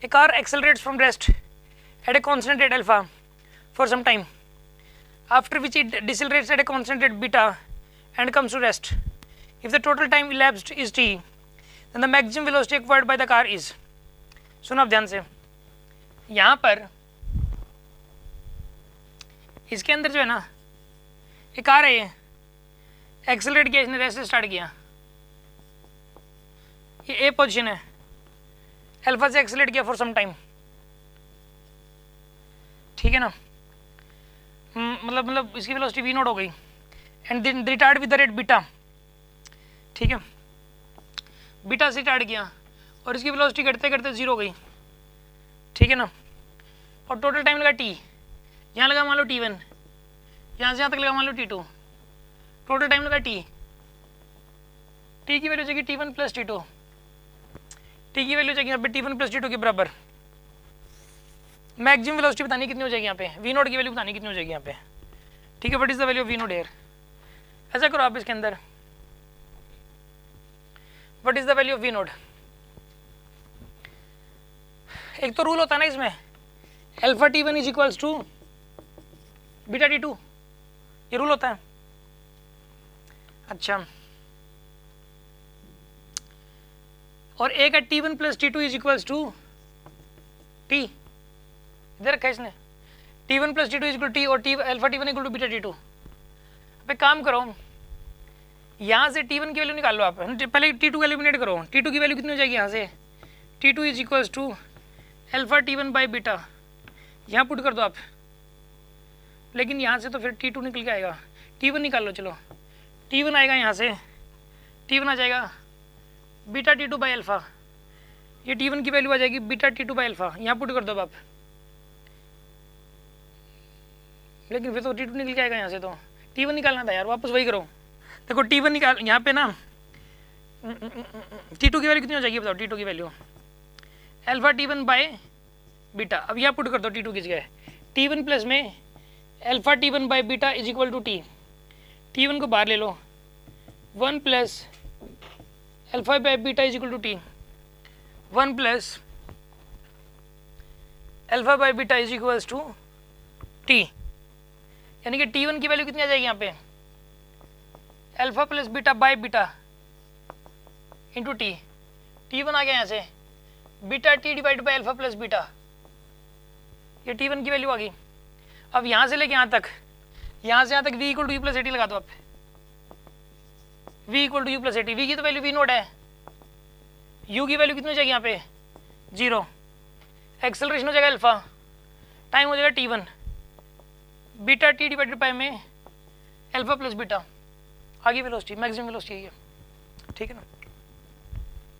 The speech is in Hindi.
A car accelerates from rest at a constant rate alpha for some time, after which it decelerates at a constant rate beta and comes to rest. If the total time elapsed is t, then the maximum velocity acquired by the car is. सुनो आप ध्यान से, यहाँ पर इसके अंदर जो है ना, एक कार है, ये एक्सेलरेट किया, इसने रेस्ट स्टार्ट किया, ये ए पोजीशन है, अल्फा से एक्सेलरेट किया फॉर सम टाइम, ठीक है ना, मतलब इसकी वेलोसिटी वी नॉट हो गई and then retard with the rate beta, ठीक है, बीटा से स्टार्ट किया और इसकी वेलोसिटी घटते घटते 0 हो गई, ठीक है ना, और टोटल टाइम लगा टी, यहाँ लगा मान लो t1, यहाँ से यहाँ तक लगा मान लो t2, टोटल टाइम लगा टी की वैल्यू चाहिए t1 प्लस t2, टी की वैल्यू चाहिए यहाँ पे t1 प्लस t2 के बराबर, मैक्सिमम वेलोसिटी बतानी कितनी हो जाएगी यहाँ पे, वी नोट की वैल्यू बतानी कितनी हो जाएगी यहाँ पे, ठीक है, what is the value of V naught here, ऐसा करो आप इसके अंदर, what is the value of V naught, एक तो रूल होता है ना इसमें, alpha t1 is equals to beta t2, ये रूल होता है। अच्छा, और एक है t1 plus t2 is equals to t, इधर रखा है इसने, t1 plus t2 is equal T और alpha t1 equal to beta t2। अब एक काम करो, यहाँ से t1 की वैल्यू निकाल लो आप, पहले t2 की एलिमिनेट करो, t2 की वैल्यू कितनी हो जाएगी यहाँ से, t2 is equals to alpha t1 by beta, यहाँ पुट कर दो आप, लेकिन यहाँ से तो फिर t2 निकल के आएगा, t1 निकाल लो, चलो t1 आएगा यहाँ से, t1 आ जाएगा बीटा t2 बाई अल्फा, ये t1 की वैल्यू आ जाएगी बीटा t2 बाई अल्फा, यहाँ पुट कर दो आप, लेकिन फिर तो t2 निकल के आएगा यहाँ से, तो t1 निकालना था यार, वापस वही करो, देखो t1 निकाल, यहाँ पे ना t2 की वैल्यू कितनी हो जाएगी बताओ, t2 की value alpha t1 by beta, अब यहाँ पुट कर दो t2 की जगह, t1 प्लस में alpha t1 by beta is equal to t1 को बाहर ले लो, 1 plus alpha by beta is equal to t, 1 plus alpha by beta is equals to t, यानी कि t1 की वैल्यू कितनी आ जाएगी यहाँ पे, alpha plus beta by beta into T, t1 आ गया यहाँ से beta t divide by alpha plus beta, ये t1 की वैल्यू आ गई। अब यहाँ से लेके यहाँ तक, यहाँ से यहाँ तक v equal to U plus at लगा दो आप, v equal to U plus at, v की तो वैल्यू v नोट है, u की वैल्यू कितनी हो जाएगी यहाँ पे 0, एक्सेलरेशन हो जाएगा अल्फा, टाइम हो जाएगा t1, beta t divided by में अल्फा प्लस बीटा, आगे वेलोसिटी मैक्सिमम वेलोसिटी है, ठीक है ना।